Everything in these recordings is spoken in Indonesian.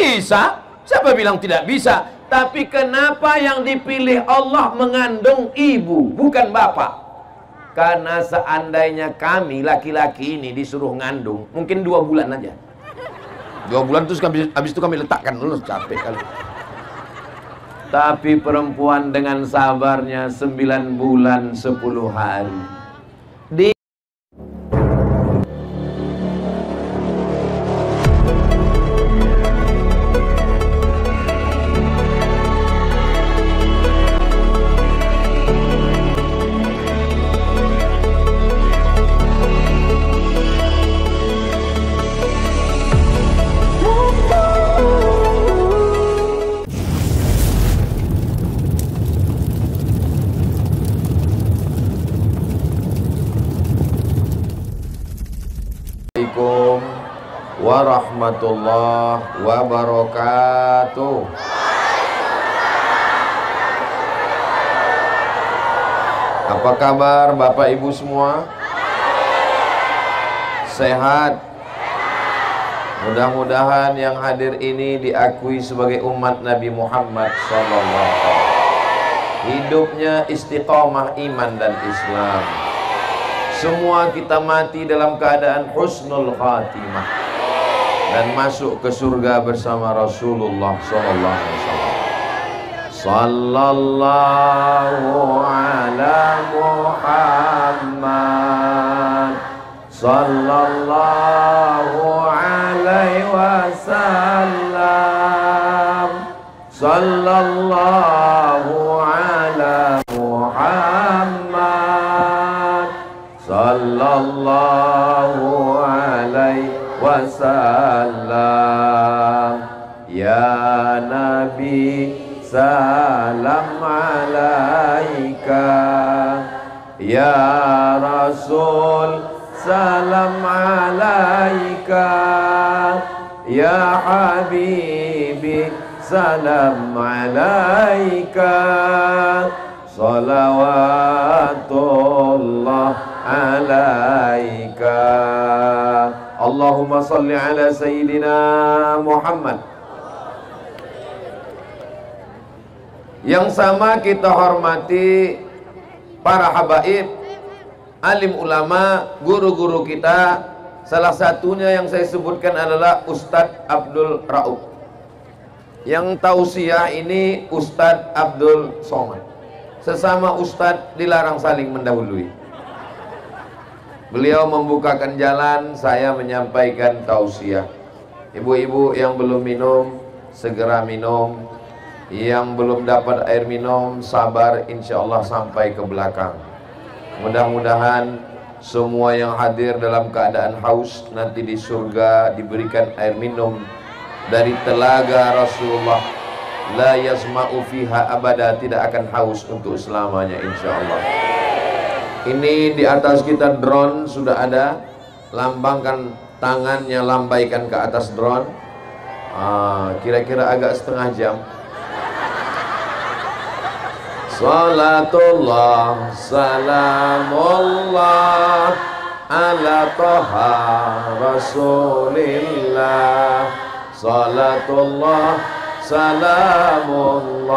Bisa. Siapa bilang tidak bisa? Tapi kenapa yang dipilih Allah mengandung ibu, bukan bapak? Karena seandainya kami laki-laki ini disuruh ngandung, mungkin 2 bulan aja. 2 bulan terus habis itu kami letakkan dulu, capek kali. Tapi perempuan dengan sabarnya 9 bulan 10 hari. Assalamualaikum warahmatullahi wabarakatuh. Apa kabar Bapak Ibu semua? Sehat? Mudah-mudahan yang hadir ini diakui sebagai umat Nabi Muhammad SAW. Hidupnya istiqomah iman dan Islam. Semua kita mati dalam keadaan husnul khatimah dan masuk ke surga bersama Rasulullah sallallahu alaihi wasallam. Sallallahu ala Muhammad sallallahu alaihi wasallam. Sallallahu ala Muhammad sallallahu alaihi wasallam. Ya Nabi salam alaika, ya Rasul salam alaika, ya Habibi salam alaika. Salawatullah alaika. Allahumma salli ala Sayyidina Muhammad. Yang sama kita hormati para habaib, alim ulama, guru-guru kita. Salah satunya yang saya sebutkan adalah Ustadz Abdul Rauf. Yang tausiah ini Ustadz Abdul Somad. Sesama Ustadz dilarang saling mendahului. Beliau membukakan jalan, saya menyampaikan tausiah. Ibu-ibu yang belum minum, segera minum. Yang belum dapat air minum, sabar, insya Allah sampai ke belakang. Mudah-mudahan semua yang hadir dalam keadaan haus nanti di surga diberikan air minum dari telaga Rasulullah. La yasma'u fiha abada, tidak akan haus untuk selamanya insyaallah. Ini di atas kita drone sudah ada. Lambangkan tangannya, lambaikan ke atas drone. Kira-kira agak setengah jam. Salatullah salamullah ala Taha Rasulillah. Salatullah salamullah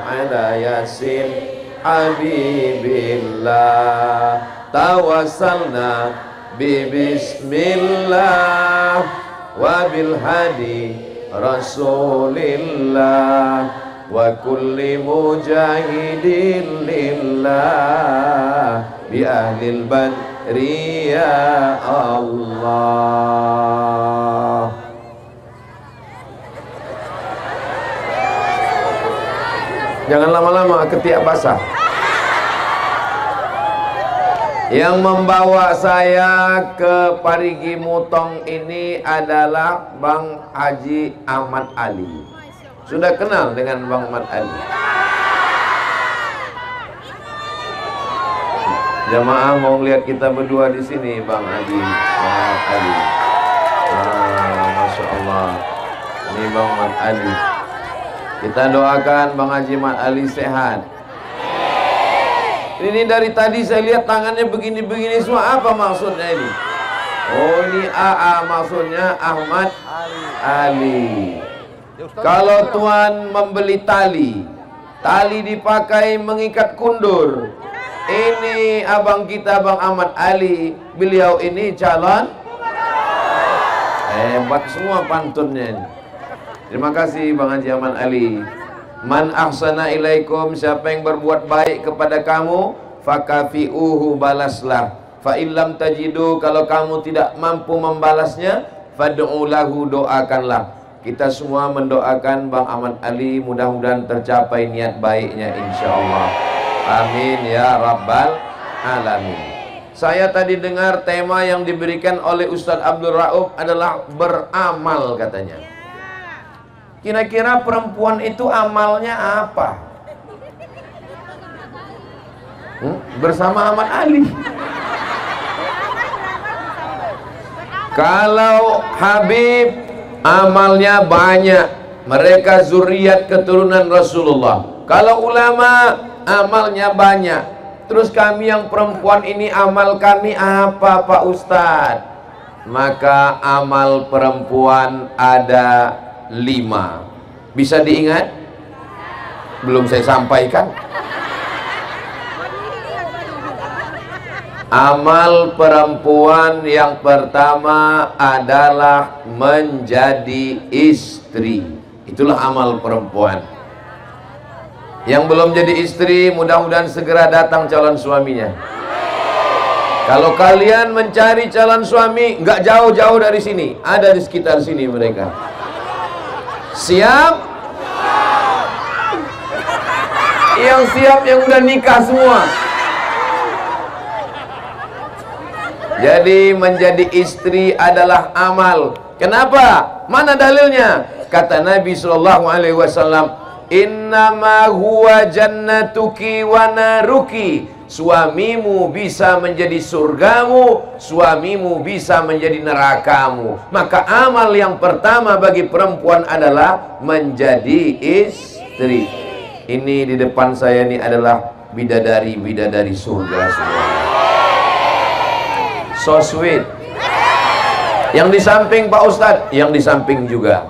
ala Yasin Habibillah. Tawassalna bismillah wa bil hadi Rasulillah wa kulli mujahidin lillah bi ahlil badri ya Allah. Jangan lama-lama, ketiak basah. Yang membawa saya ke Parigi Mutong ini adalah Bang Haji Ahmad Ali. Sudah kenal dengan Bang Ahmad Ali? Jamaah mau lihat kita berdua di sini, Bang Haji Ahmad Ali. Masya Allah. Ini Bang Ahmad Ali. Kita doakan Bang Haji Ahmad Ali sehat. Ini dari tadi saya lihat tangannya begini-begini semua. Apa maksudnya ini? Oh, ini AA maksudnya Ahmad Ali. Kalau tuan membeli tali, tali dipakai mengikat kundur. Ini abang kita, Bang Ahmad Ali. Beliau ini calon. Hebat semua pantunnya ini. Terima kasih Bang Haji Ahmad Ali. Man ahsana ilaikum, siapa yang berbuat baik kepada kamu, fakafi'uhu, balaslah. Fa illam tajidu, kalau kamu tidak mampu membalasnya, fad'u lahu, doakanlah. Kita semua mendoakan Bang Ahmad Ali, mudah-mudahan tercapai niat baiknya insyaallah. Amin ya rabbal alamin. Saya tadi dengar tema yang diberikan oleh Ustadz Abdul Rauf adalah beramal katanya. Kira-kira perempuan itu amalnya apa? Bersama Ahmad Ali. Kalau Habib amalnya banyak, mereka zuriat keturunan Rasulullah. Kalau ulama amalnya banyak. Terus kami yang perempuan ini amal kami apa Pak Ustadz? Maka amal perempuan ada 5. Bisa diingat? Belum saya sampaikan. Amal perempuan yang pertama adalah menjadi istri. Itulah amal perempuan. Yang belum jadi istri, mudah-mudahan segera datang calon suaminya. Kalau kalian mencari calon suami, nggak jauh-jauh dari sini, ada di sekitar sini mereka. Siap? Yang siap, yang udah nikah semua. Jadi menjadi istri adalah amal. Kenapa? Mana dalilnya? Kata Nabi SAW, innama huwa jannatuki wa naruki. Suamimu bisa menjadi surgamu, suamimu bisa menjadi nerakamu. Maka amal yang pertama bagi perempuan adalah menjadi istri. Ini di depan saya ini adalah bidadari-bidadari surga semua. So sweet. Yang di samping Pak Ustadz, yang di samping juga.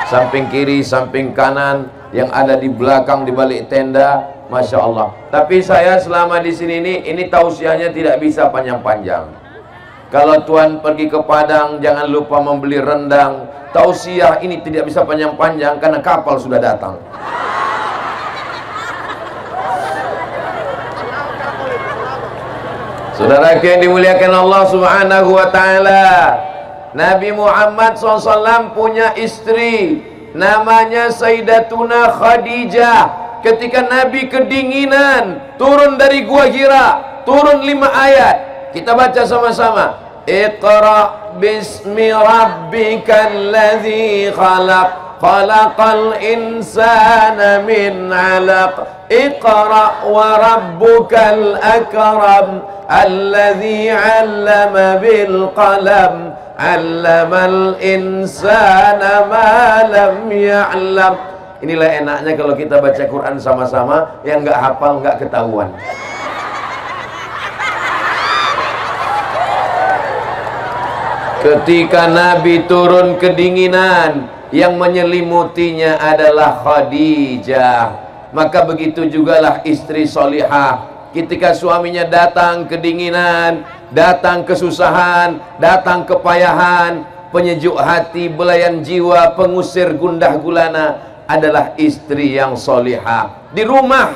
Samping kiri, samping kanan, yang ada di belakang, di balik tenda, Masya Allah. Tapi saya selama di sini ini tausiahnya tidak bisa panjang-panjang. Kalau tuan pergi ke Padang, jangan lupa membeli rendang. Tausiah ini tidak bisa panjang-panjang karena kapal sudah datang. Saudara yang dimuliakan Allah Subhanahu wa ta'ala, Nabi Muhammad SAW punya istri namanya Sayyidatuna Khadijah. Ketika Nabi kedinginan, turun dari Gua Hira, turun 5 ayat. Kita baca sama-sama. Iqra bismi rabbikal ladzi khalaq, khalaqal insana min 'alaq. Iqra wa rabbukal akram, alladzi 'allama bil qalam, 'allamal insana ma lam ya'lam. Inilah enaknya kalau kita baca Quran sama-sama, yang nggak hafal nggak ketahuan. Ketika Nabi turun kedinginan, yang menyelimutinya adalah Khadijah. Maka begitu jugalah istri solihah. Ketika suaminya datang kedinginan, datang kesusahan, datang kepayahan, penyejuk hati, belayan jiwa, pengusir gundah gulana, adalah istri yang solihah. Di rumah,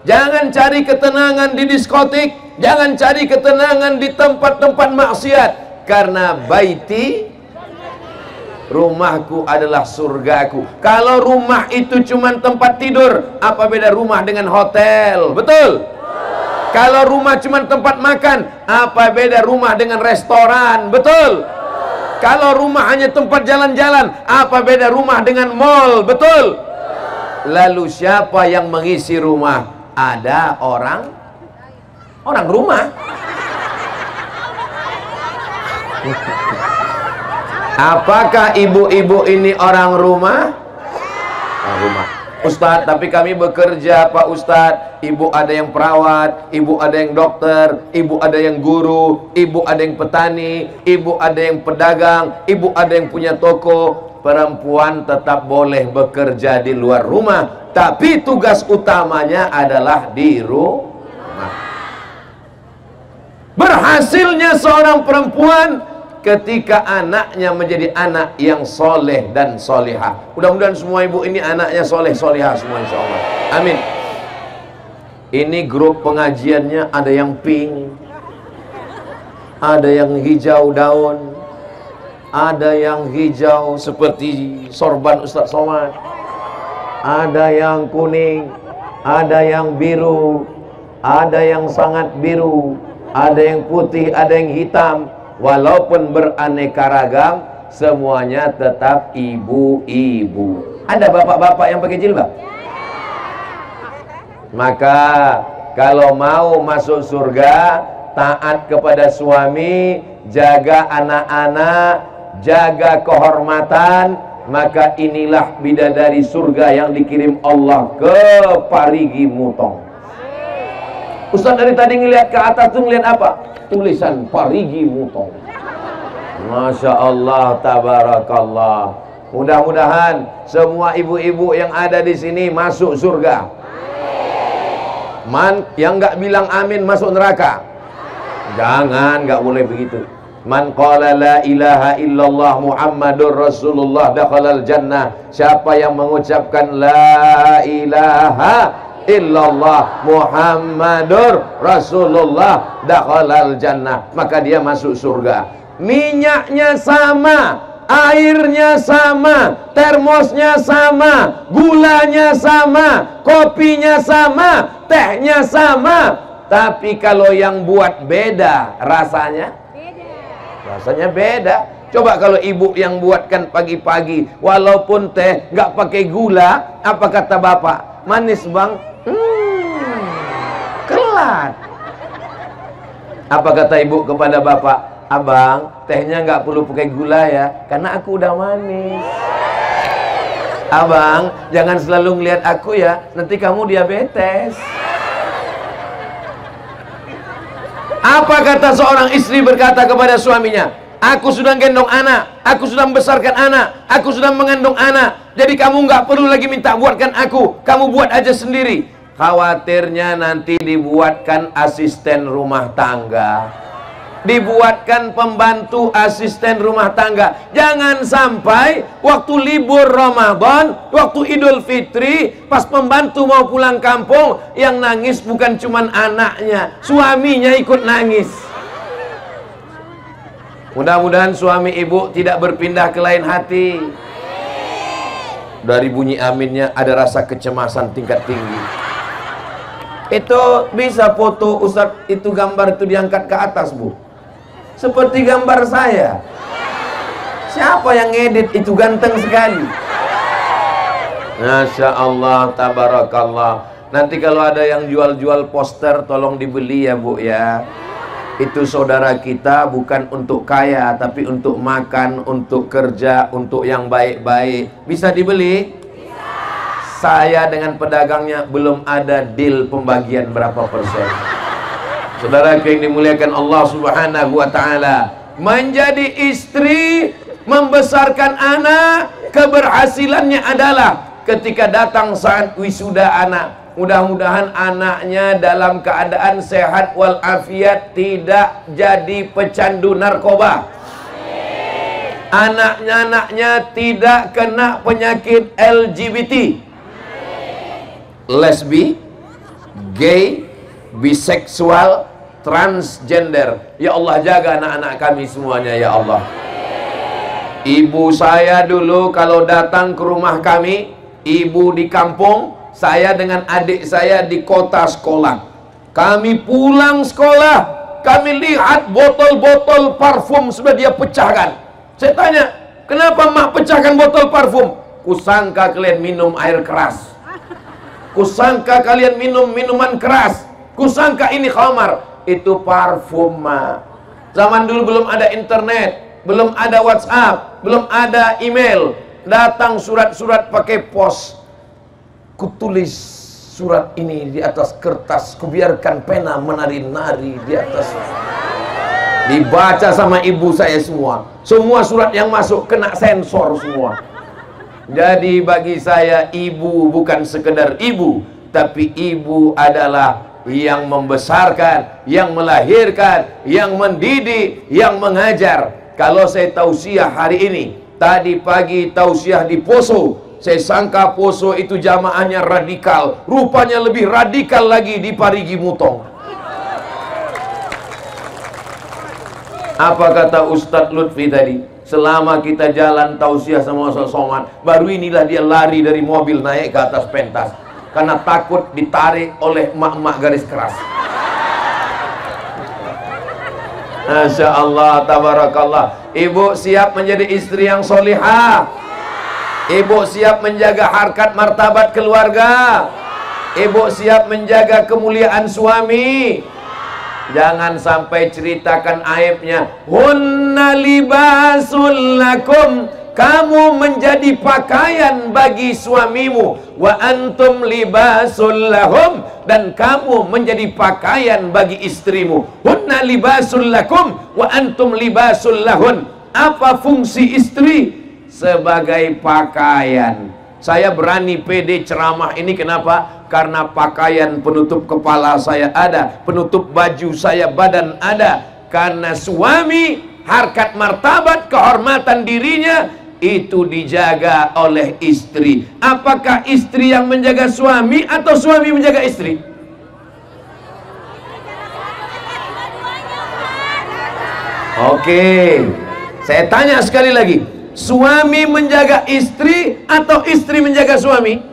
jangan cari ketenangan di diskotik, jangan cari ketenangan di tempat-tempat maksiat. Karena baiti, rumahku adalah surgaku. Kalau rumah itu cuma tempat tidur, apa beda rumah dengan hotel? Betul? Kalau rumah cuma tempat makan, apa beda rumah dengan restoran? Betul? Kalau rumah hanya tempat jalan-jalan, apa beda rumah dengan mall? Betul? Lalu siapa yang mengisi rumah? Ada orang rumah. Apakah ibu-ibu ini orang rumah? Orang rumah. Ustadz, tapi kami bekerja Pak Ustadz. Ibu ada yang perawat, ibu ada yang dokter, ibu ada yang guru, ibu ada yang petani, ibu ada yang pedagang, ibu ada yang punya toko. Perempuan tetap boleh bekerja di luar rumah, tapi tugas utamanya adalah di rumah. Berhasilnya seorang perempuan ketika anaknya menjadi anak yang soleh dan solehah. Mudah-mudahan semua ibu ini anaknya soleh solehah semua, insya Allah. Amin. Ini grup pengajiannya ada yang pink, ada yang hijau daun, ada yang hijau seperti sorban Ustaz Somad, ada yang kuning, ada yang biru, ada yang sangat biru, ada yang putih, ada yang hitam. Walaupun beraneka ragam, semuanya tetap ibu-ibu. Ada bapak-bapak yang pakai jilbab? Maka kalau mau masuk surga, taat kepada suami, jaga anak-anak, jaga kehormatan, maka inilah bidadari surga yang dikirim Allah ke Parigi Mutong. Ustaz dari tadi ngelihat ke atas tuh ngelihat apa? Tulisan Parigi Mutong. Masya Allah, tabarakallah. Mudah-mudahan semua ibu-ibu yang ada di sini masuk surga. Yang nggak bilang amin masuk neraka. Jangan, nggak boleh begitu. Man qala la ilaha illallah Muhammadur Rasulullah dakhalal jannah. Siapa yang mengucapkan la ilaha illallah Muhammadur Rasulullah dakhalal jannah, maka dia masuk surga. Minyaknya sama, airnya sama, termosnya sama, gulanya sama, kopinya sama, tehnya sama. Tapi kalau yang buat beda, rasanya beda. Coba kalau ibu yang buatkan pagi-pagi, walaupun teh nggak pakai gula, apa kata bapak? Manis bang? Kelat. Apa kata ibu kepada bapak? Abang, tehnya nggak perlu pakai gula ya, karena aku udah manis. Abang, jangan selalu ngelihat aku ya, nanti kamu diabetes. Apa kata seorang istri berkata kepada suaminya? Aku sudah gendong anak, aku sudah membesarkan anak, aku sudah mengandung anak. Jadi kamu nggak perlu lagi minta buatkan aku, kamu buat aja sendiri. Khawatirnya nanti dibuatkan asisten rumah tangga, dibuatkan pembantu asisten rumah tangga. Jangan sampai waktu libur Ramadan, waktu Idul Fitri, pas pembantu mau pulang kampung, yang nangis bukan cuman anaknya, suaminya ikut nangis. Mudah-mudahan suami ibu tidak berpindah ke lain hati. Dari bunyi aminnya ada rasa kecemasan tingkat tinggi. Itu bisa foto Ustadz, itu gambar itu diangkat ke atas bu, seperti gambar saya. Siapa yang ngedit itu ganteng sekali. Masya Allah, tabarakallah. Nanti kalau ada yang jual-jual poster, tolong dibeli ya bu ya. Itu saudara kita bukan untuk kaya, tapi untuk makan, untuk kerja, untuk yang baik-baik. Bisa dibeli? Saya dengan pedagangnya belum ada deal pembagian berapa persen. Saudara yang dimuliakan Allah Subhanahu wa ta'ala, menjadi istri, membesarkan anak, keberhasilannya adalah ketika datang saat wisuda anak, mudah-mudahan anaknya dalam keadaan sehat walafiat, tidak jadi pecandu narkoba. Anaknya tidak kena penyakit LGBT, lesbi, gay, biseksual, transgender. Ya Allah, jaga anak-anak kami semuanya ya Allah. Ibu saya dulu kalau datang ke rumah kami, ibu di kampung, saya dengan adik saya di kota sekolah. Kami pulang sekolah, kami lihat botol-botol parfum sudah dia pecahkan. Saya tanya, kenapa mak pecahkan botol parfum? Kusangka kalian minum air keras, kusangka kalian minum minuman keras, kusangka ini khamar. Itu parfum mak. Zaman dulu belum ada internet, belum ada WhatsApp, belum ada email. Datang surat-surat pakai pos. kutulis surat ini di atas kertas, kubiarkan pena menari-nari di atas. Dibaca sama ibu saya semua. Semua surat yang masuk kena sensor semua. Jadi bagi saya ibu bukan sekedar ibu, tapi ibu adalah yang membesarkan, yang melahirkan, yang mendidik, yang mengajar. Kalau saya tausiah hari ini, tadi pagi tausiah di Poso, saya sangka Poso itu jamaahnya radikal, rupanya lebih radikal lagi di Parigi Mutong. Apa kata Ustadz Lutfi tadi? Selama kita jalan tausiah sama Ustadz Somad, baru inilah dia lari dari mobil naik ke atas pentas karena takut ditarik oleh emak-emak garis keras. Masya Allah, tabarakallah. Ibu siap menjadi istri yang solihah. Ibu siap menjaga harkat martabat keluarga. Ibu siap menjaga kemuliaan suami. Jangan sampai ceritakan aibnya. Hunna libasul lakum, kamu menjadi pakaian bagi suamimu. Wa antum libasul lahum, dan kamu menjadi pakaian bagi istrimu. Hunna libasul lakum wa antum libasul lahun. Apa fungsi istri? Sebagai pakaian. Saya berani pede ceramah ini kenapa? Karena pakaian penutup kepala saya ada, penutup baju saya badan ada. Karena suami, harkat martabat, kehormatan dirinya itu dijaga oleh istri. Apakah istri yang menjaga suami atau suami menjaga istri? Oke, saya tanya sekali lagi, suami menjaga istri atau istri menjaga suami?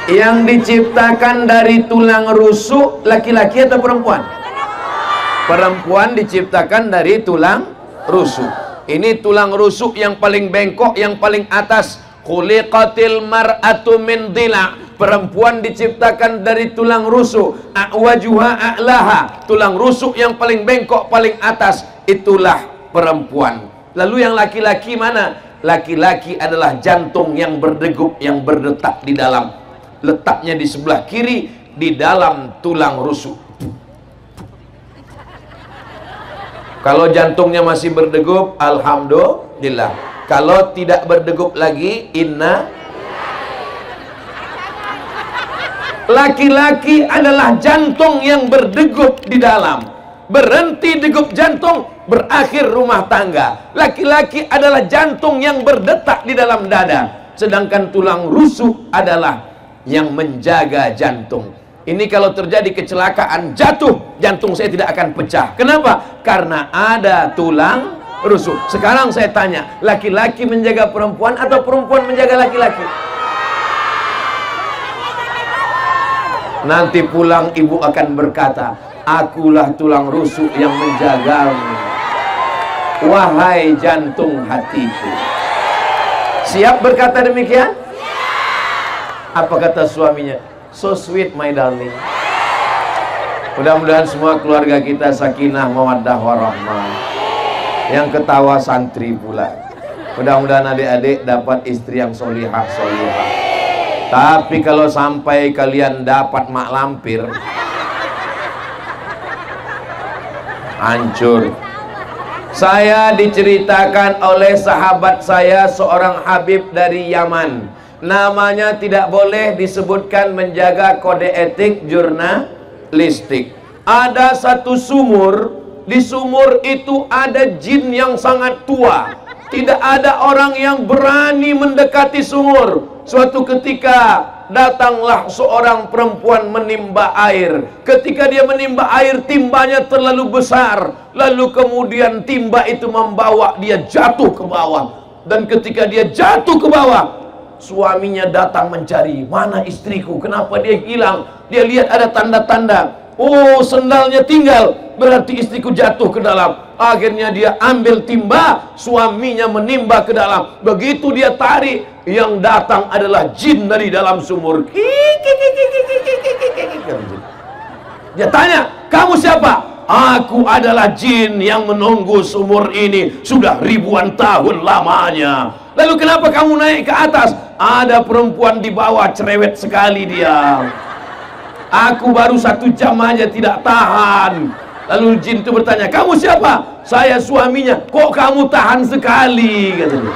Yang diciptakan dari tulang rusuk laki-laki atau perempuan? Perempuan diciptakan dari tulang rusuk. Ini tulang rusuk yang paling bengkok, yang paling atas. Khuliqatil mar'atu min dhila'. Perempuan diciptakan dari tulang rusuk. A'wajuha a'laha. Tulang rusuk yang paling bengkok, paling atas. Itulah perempuan. Lalu yang laki-laki mana? Laki-laki adalah jantung yang berdegup, yang berdetak di dalam. Letaknya di sebelah kiri, di dalam tulang rusuk. Kalau jantungnya masih berdegup, alhamdulillah. Kalau tidak berdegup lagi, inna. Laki-laki adalah jantung yang berdegup di dalam. Berhenti degup jantung, berakhir rumah tangga. Laki-laki adalah jantung yang berdetak di dalam dada. Sedangkan tulang rusuk adalah yang menjaga jantung. Ini kalau terjadi kecelakaan, jatuh, jantung saya tidak akan pecah. Kenapa? Karena ada tulang rusuk. Sekarang saya tanya, laki-laki menjaga perempuan atau perempuan menjaga laki-laki? Nanti pulang ibu akan berkata, akulah tulang rusuk yang menjagamu, wahai jantung hatiku. Siap berkata demikian? Apa kata suaminya? So sweet my darling. Mudah-mudahan semua keluarga kita sakinah, mawaddah, warahmah. Yang ketawa santri pula. Mudah-mudahan adik-adik dapat istri yang solihah. Tapi kalau sampai kalian dapat mak lampir, hancur. Saya diceritakan oleh sahabat saya, seorang Habib dari Yaman. Namanya tidak boleh disebutkan, menjaga kode etik jurnalistik. Ada satu sumur, di sumur itu ada jin yang sangat tua. Tidak ada orang yang berani mendekati sumur. Suatu ketika datanglah seorang perempuan menimba air. Ketika dia menimba air, timbanya terlalu besar. Lalu kemudian timba itu membawa dia jatuh ke bawah. Dan ketika dia jatuh ke bawah, suaminya datang mencari, mana istriku, kenapa dia hilang? Dia lihat ada tanda-tanda, oh sendalnya tinggal, berarti istriku jatuh ke dalam. Akhirnya dia ambil timba, suaminya menimba ke dalam. Begitu dia tarik, yang datang adalah jin dari dalam sumur. Dia tanya, kamu siapa? Aku adalah jin yang menunggu sumur ini sudah ribuan tahun lamanya. Lalu kenapa kamu naik ke atas? Ada perempuan di bawah, cerewet sekali dia. Aku baru 1 jam aja tidak tahan. Lalu jin itu bertanya, kamu siapa? Saya suaminya. Kok kamu tahan sekali? Katanya.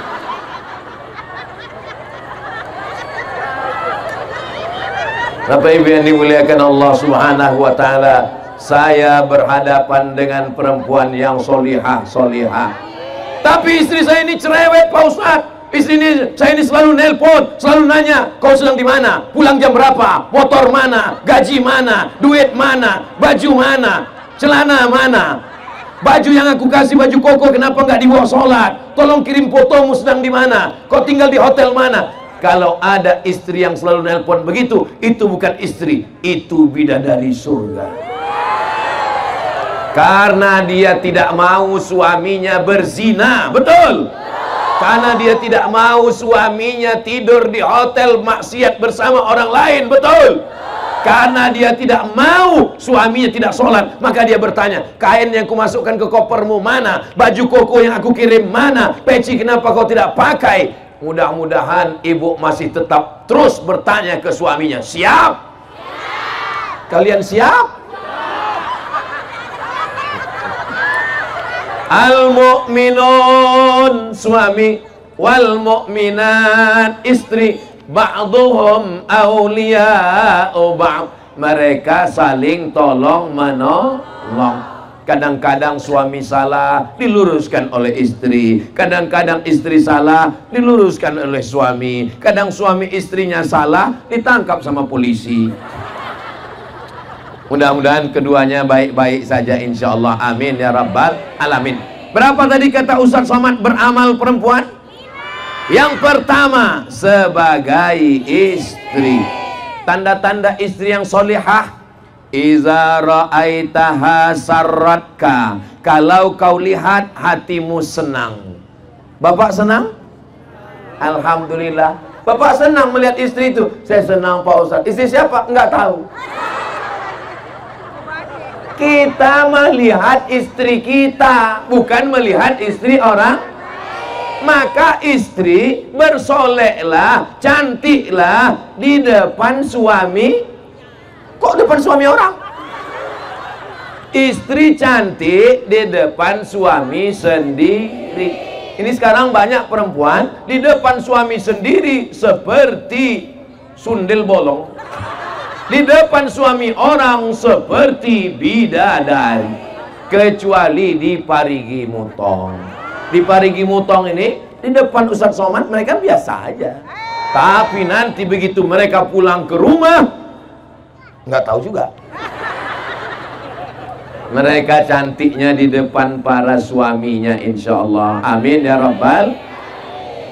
Bapak Ibu yang dimuliakan Allah Subhanahu wa Ta'ala, saya berhadapan dengan perempuan yang solihah. Tapi istri saya ini cerewet, Pak Ustadz. Saya ini selalu nelpon, selalu nanya, kau sedang di mana? Pulang jam berapa? Motor mana? Gaji mana? Duit mana? Baju mana? Celana mana? Baju yang aku kasih, baju koko, kenapa nggak dibawa sholat? Tolong kirim fotomu sedang di mana? Kau tinggal di hotel mana? Kalau ada istri yang selalu nelpon begitu, itu bukan istri, itu bidadari surga. Karena dia tidak mau suaminya berzina, betul? Karena dia tidak mau suaminya tidur di hotel maksiat bersama orang lain, betul? Karena dia tidak mau suaminya tidak sholat, maka dia bertanya, kain yang kumasukkan ke kopermu mana? Baju koko yang aku kirim mana? Peci kenapa kau tidak pakai? Mudah-mudahan ibu masih tetap terus bertanya ke suaminya, siap? Kalian siap? Al-mu'minun suami, wal mu'minat istri, ba'duhum awliya'u ba'd. Mereka saling tolong menolong. Kadang-kadang suami salah diluruskan oleh istri, kadang-kadang istri salah diluruskan oleh suami, kadang suami istrinya salah ditangkap sama polisi. Mudah-mudahan keduanya baik-baik saja insyaallah, amin ya rabbal alamin. Berapa tadi kata Ustaz Somad beramal perempuan? Yang pertama, sebagai istri. Tanda-tanda istri yang solihah, iza ra'aitaha sarratka, kalau kau lihat hatimu senang. Bapak senang? Alhamdulillah. Bapak senang melihat istri itu. Saya senang Pak Ustaz. Istri siapa? Enggak tahu. Kita melihat istri kita, bukan melihat istri orang. Maka istri bersoleklah, cantiklah di depan suami. Kok depan suami orang? Istri cantik di depan suami sendiri. Ini sekarang banyak perempuan di depan suami sendiri seperti sundel bolong, di depan suami orang seperti bidadari. Kecuali di Parigi Mutong. Di Parigi Mutong ini, di depan Ustaz Somad mereka biasa aja. Tapi nanti begitu mereka pulang ke rumah, nggak tahu juga. Mereka cantiknya di depan para suaminya insyaallah. Amin ya rabbal.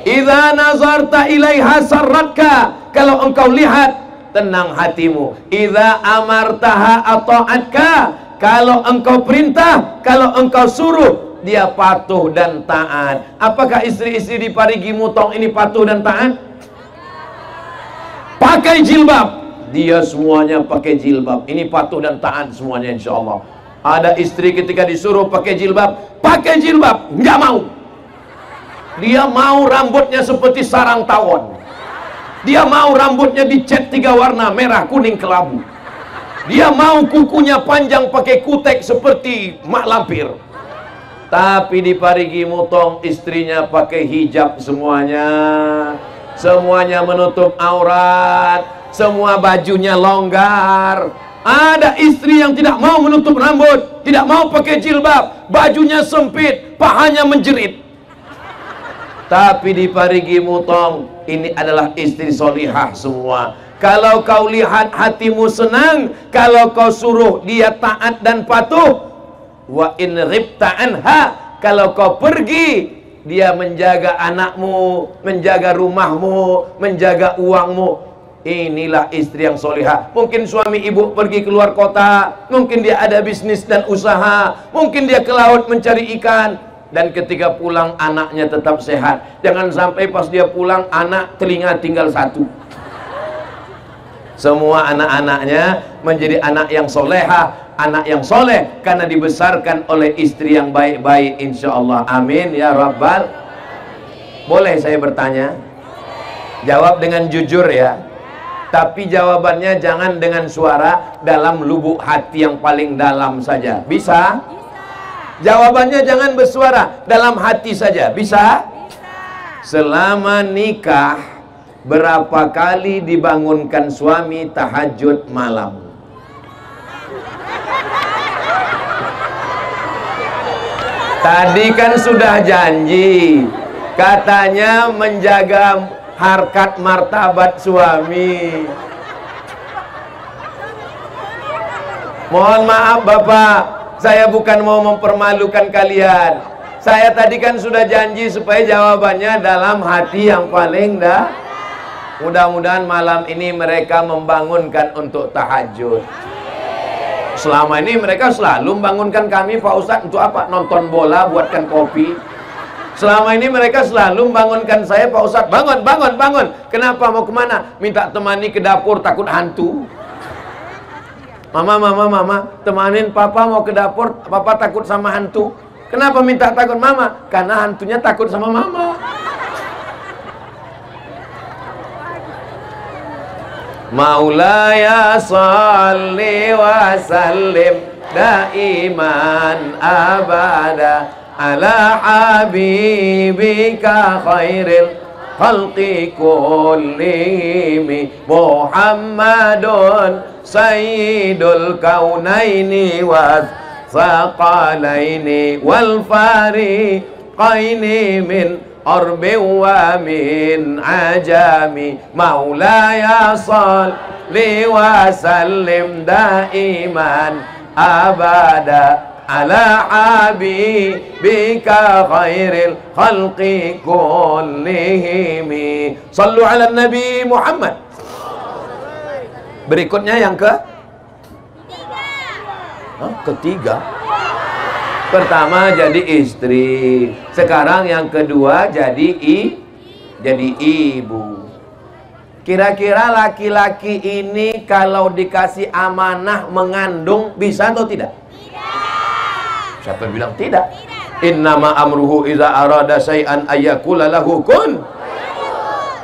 Idza nazarta ilaiha sarratka, kalau engkau lihat tenang hatimu. Idza amartaha ata'atka, kalau engkau perintah, kalau engkau suruh dia patuh dan taat. Apakah istri-istri di Parigi Mutong ini patuh dan taat? Pakai jilbab, dia semuanya pakai jilbab. Ini patuh dan taat semuanya insyaallah. Ada istri ketika disuruh pakai jilbab, nggak mau. Dia mau rambutnya seperti sarang tawon. Dia mau rambutnya dicat 3 warna, merah, kuning, kelabu. Dia mau kukunya panjang pakai kutek seperti mak lampir. Tapi di Parigi Mutong istrinya pakai hijab semuanya. Semuanya menutup aurat, semua bajunya longgar. Ada istri yang tidak mau menutup rambut, tidak mau pakai jilbab, bajunya sempit, pahanya menjerit. Tapi di Parigi Mutong ini adalah istri solihah semua. Kalau kau lihat hatimu senang, kalau kau suruh dia taat dan patuh. Wa in ribta anha, kalau kau pergi dia menjaga anakmu, menjaga rumahmu, menjaga uangmu. Inilah istri yang solihah. Mungkin suami ibu pergi keluar kota, mungkin dia ada bisnis dan usaha, mungkin dia ke laut mencari ikan, dan ketika pulang anaknya tetap sehat. Jangan sampai pas dia pulang anak telinga tinggal 1. Semua anak-anaknya menjadi anak yang solehah, anak yang soleh, karena dibesarkan oleh istri yang baik-baik, insya Allah. Amin ya Rabbal. Boleh saya bertanya? Jawab dengan jujur ya. Tapi jawabannya jangan dengan suara, dalam lubuk hati yang paling dalam saja. Bisa? Jawabannya jangan bersuara, dalam hati saja. Bisa? Selama nikah, berapa kali dibangunkan suami tahajud malam? Tadi kan sudah janji, katanya menjaga harkat martabat suami. Mohon maaf Bapak, saya bukan mau mempermalukan kalian. Saya tadi kan sudah janji supaya jawabannya dalam hati yang paling dah. Mudah-mudahan malam ini mereka membangunkan untuk tahajud. Selama ini mereka selalu membangunkan kami, Pak Ustadz, untuk apa? Nonton bola, buatkan kopi. Selama ini mereka selalu membangunkan saya, Pak Ustadz, bangun, bangun, bangun. Kenapa? Mau kemana? Minta temani ke dapur, takut hantu. Mama, temanin papa mau ke dapur, papa takut sama hantu. Kenapa minta takut mama? Karena hantunya takut sama mama. Maulaya salli wa sallim daiman abada ala habibika khairil khalqi kullihim Muhammadun sayyidul kaunaini wa thaqalaini wal fariqaini min Arbi wa min ajami Maulaya salli wa sallim daiman abada ala habibika khairil khalqi kullihim. Sallu ala Nabi Muhammad. Berikutnya yang ketiga. Pertama jadi istri, sekarang yang kedua jadi ibu. Kira-kira laki-laki ini kalau dikasih amanah mengandung bisa atau tidak? Tidak. Siapa yang bilang tidak? Innama amruhu iza arada syai'an ayyakula lahu kun.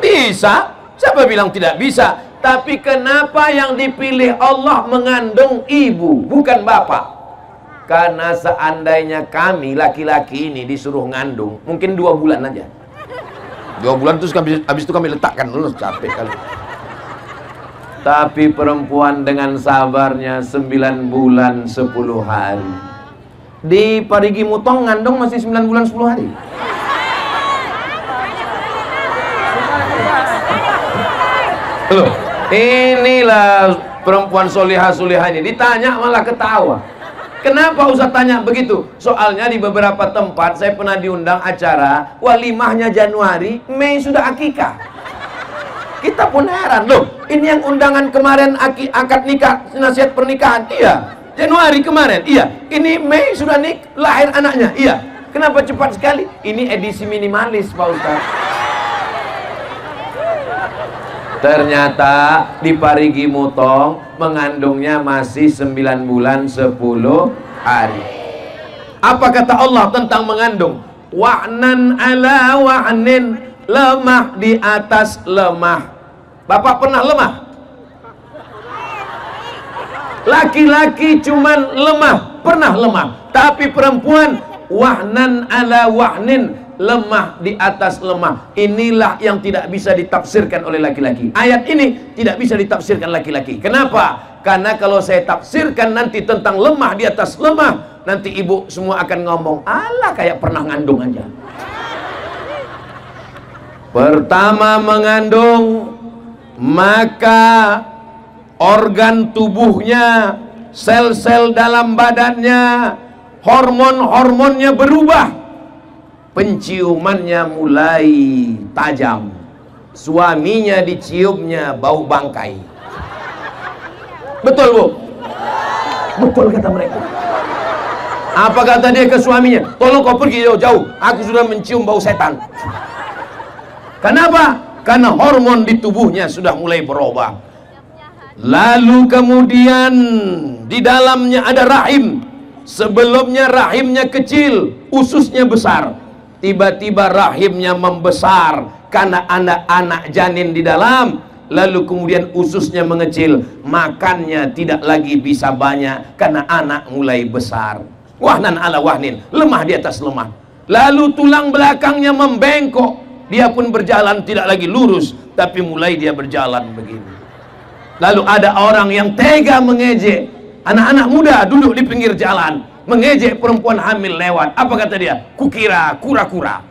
Bisa. Siapa bilang tidak bisa? Tapi kenapa yang dipilih Allah mengandung ibu, bukan bapak? Karena seandainya kami laki-laki ini disuruh ngandung, mungkin 2 bulan aja. 2 bulan terus habis itu kami letakkan dulu, capek kali. Tapi perempuan dengan sabarnya 9 bulan 10 hari. Di Parigi Mutong ngandung masih 9 bulan 10 hari. Loh, inilah perempuan solihah-solihah ini. Ditanya malah ketawa. Kenapa Ustaz tanya begitu? Soalnya di beberapa tempat saya pernah diundang acara walimahnya Januari, Mei sudah akikah. Kita pun heran, loh, ini yang undangan kemarin akad nikah, nasihat pernikahan, iya. Januari kemarin, iya. Ini Mei sudah lahir anaknya, iya. Kenapa cepat sekali? Ini edisi minimalis, Pak Ustaz. Ternyata di Parigi Mutong mengandungnya masih 9 bulan 10 hari. Apa kata Allah tentang mengandung? Wa'nan ala wa'nin, lemah di atas lemah. Bapak pernah lemah? Laki-laki cuman lemah, pernah lemah. Tapi perempuan wa'nan ala wa'nin, lemah di atas lemah. Inilah yang tidak bisa ditafsirkan oleh laki-laki. Ayat ini tidak bisa ditafsirkan laki-laki. Kenapa? Karena kalau saya tafsirkan nanti tentang lemah di atas lemah, nanti ibu semua akan ngomong, alah kayak pernah ngandung aja. Pertama mengandung, maka organ tubuhnya, sel-sel dalam badannya, hormon-hormonnya berubah. Penciumannya mulai tajam. Suaminya diciumnya bau bangkai. Betul, Bu? Betul kata mereka. Apa kata dia ke suaminya? Tolong kau pergi jauh-jauh, aku sudah mencium bau setan. Kenapa? Karena hormon di tubuhnya sudah mulai berubah. Lalu kemudian di dalamnya ada rahim. Sebelumnya rahimnya kecil, ususnya besar. Tiba-tiba rahimnya membesar karena anak-anak janin di dalam. Lalu kemudian ususnya mengecil, makannya tidak lagi bisa banyak karena anak mulai besar. Wahnan ala wahnin, lemah di atas lemah. Lalu tulang belakangnya membengkok, dia pun berjalan tidak lagi lurus, tapi mulai dia berjalan begini. Lalu ada orang yang tega mengejek anak-anak muda duduk di pinggir jalan, mengejek perempuan hamil lewat. Apa kata dia? Kukira kura-kura.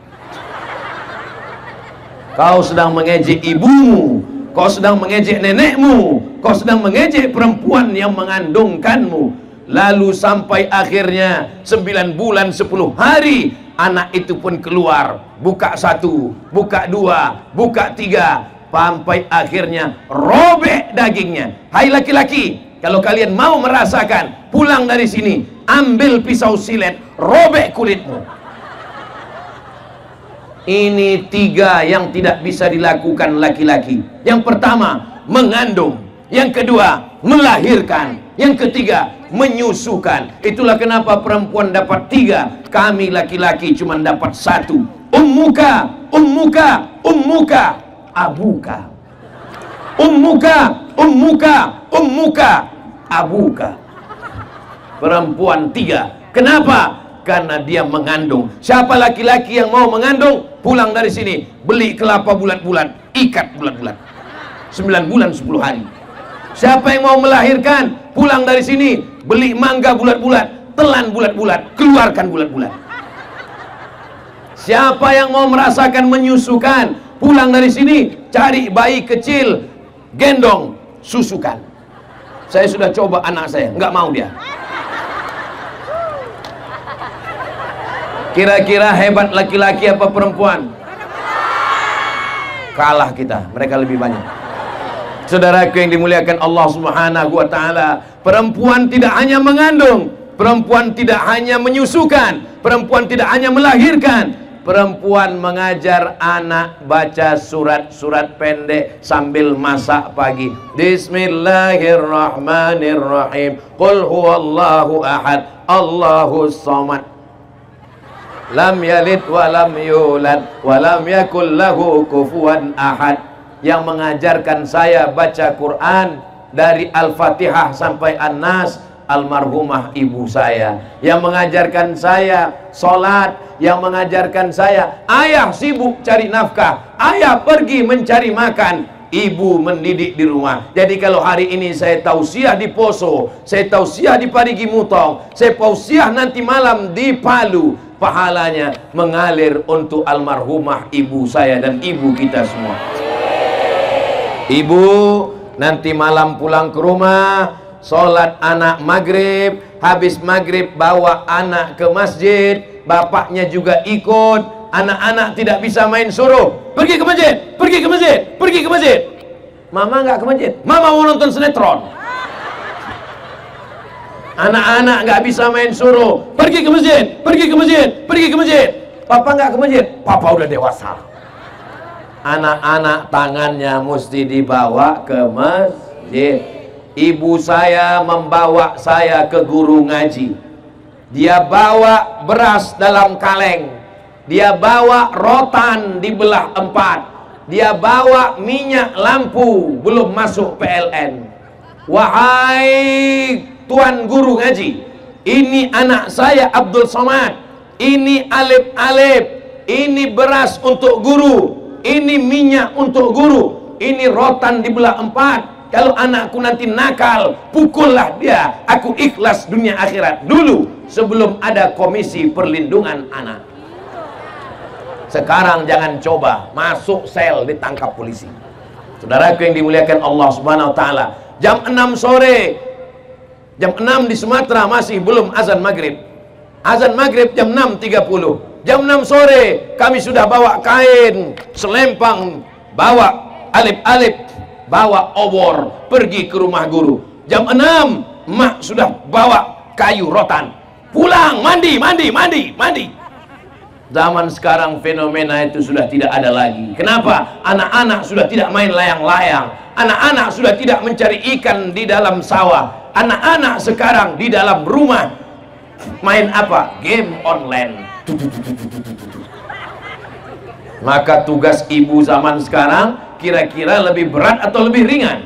Kau sedang mengejek ibumu, kau sedang mengejek nenekmu, kau sedang mengejek perempuan yang mengandungkanmu. Lalu sampai akhirnya 9 bulan 10 hari anak itu pun keluar. Buka 1, buka 2, buka 3, sampai akhirnya robek dagingnya. Hai laki-laki, kalau kalian mau merasakan, pulang dari sini, ambil pisau silet, robek kulitmu. Ini 3 yang tidak bisa dilakukan laki-laki. Yang pertama, mengandung. Yang kedua, melahirkan. Yang ketiga, menyusukan. Itulah kenapa perempuan dapat 3, kami laki-laki cuma dapat 1. Ummuka, ummuka, ummuka, abuka. Ummuka, ummuka, ummuka, abuka. Perempuan 3. Kenapa? Karena dia mengandung. Siapa laki-laki yang mau mengandung, pulang dari sini, beli kelapa bulat-bulat, ikat bulat-bulat, 9 bulan 10 hari. Siapa yang mau melahirkan, pulang dari sini, beli mangga bulat-bulat, telan bulat-bulat, keluarkan bulat-bulat. Siapa yang mau merasakan menyusukan, pulang dari sini, cari bayi kecil, gendong, susukan. Saya sudah coba anak saya, nggak mau dia. Kira-kira hebat laki-laki apa perempuan? Kalah kita, mereka lebih banyak. Saudaraku yang dimuliakan Allah Subhanahu wa ta'ala, perempuan tidak hanya mengandung, perempuan tidak hanya menyusukan, perempuan tidak hanya melahirkan, perempuan mengajar anak baca surat-surat pendek sambil masak pagi. Bismillahirrahmanirrahim. Qul huwallahu ahad, Allahus samad, lam yalid wa lam yulad wa lam yakul lahu kufuwan ahad. Yang mengajarkan saya baca Quran dari Al-Fatihah sampai An-Nas, almarhumah ibu saya. Yang mengajarkan saya sholat, yang mengajarkan saya, ayah sibuk cari nafkah, ayah pergi mencari makan, ibu mendidik di rumah. Jadi kalau hari ini saya tausiah di Poso, saya tausiah di Parigi Mutong, saya tausiah nanti malam di Palu, pahalanya mengalir untuk almarhumah ibu saya dan ibu kita semua. Ibu nanti malam pulang ke rumah, sholat anak maghrib, habis maghrib bawa anak ke masjid, bapaknya juga ikut. Anak-anak tidak bisa main, suruh pergi ke masjid, pergi ke masjid, pergi ke masjid. Mama nggak ke masjid, mama mau nonton sinetron. Anak-anak nggak bisa main, suruh pergi ke masjid, pergi ke masjid, pergi ke masjid. Papa nggak ke masjid, papa udah dewasa. Anak-anak tangannya mesti dibawa ke masjid. Ibu saya membawa saya ke guru ngaji. Dia bawa beras dalam kaleng, dia bawa rotan dibelah 4, dia bawa minyak lampu belum masuk PLN. Wahai tuan guru ngaji, ini anak saya Abdul Somad, ini alif-alif, ini beras untuk guru, ini minyak untuk guru, ini rotan dibelah 4. Kalau anakku nanti nakal, pukullah dia. Aku ikhlas dunia akhirat dulu sebelum ada komisi perlindungan anak. Sekarang jangan coba masuk sel ditangkap polisi. Saudaraku yang dimuliakan Allah Subhanahu wa taala, jam 6 sore, jam 6 di Sumatera masih belum azan maghrib. Azan maghrib jam 6.30. Jam 6 sore kami sudah bawa kain, selempang, bawa alif-alif, bawa obor, pergi ke rumah guru. Jam 6 mak sudah bawa kayu rotan, pulang mandi. Zaman sekarang fenomena itu sudah tidak ada lagi. Kenapa? Anak-anak sudah tidak main layang-layang. Anak-anak sudah tidak mencari ikan di dalam sawah. Anak-anak sekarang di dalam rumah main apa? Game online. Maka tugas ibu zaman sekarang kira-kira lebih berat atau lebih ringan?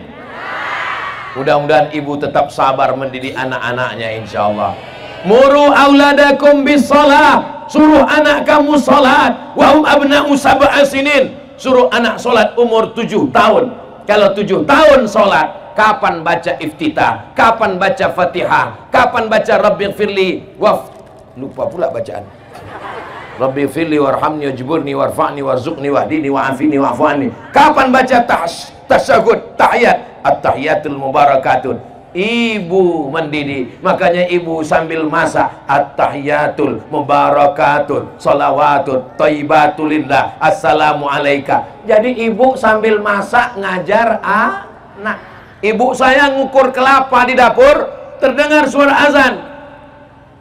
Mudah-mudahan ibu tetap sabar mendidik anak-anaknya, insya Allah. Muru auladakum bis shalah, suruh anak kamu salat. Wahum abna'u sab'a sinin, suruh anak salat umur 7 tahun. Kalau 7 tahun salat, kapan baca iftitah, kapan baca fatihah, kapan baca rabbighfirli lupa pula bacaan. Rabbighfirli warhamni wajburni warfa'ni warzuqni wahdini wa'afini wa'fu'ani. Kapan baca tasyahud, tahiyat, at-tahiyatul mubarakatun. Ibu mendidik, makanya ibu sambil masak at-tahiyatul mubarakatun salawatun thayyibatulillah assalamu alaika. Jadi ibu sambil masak ngajar anak. Ibu saya ngukur kelapa di dapur, terdengar suara azan,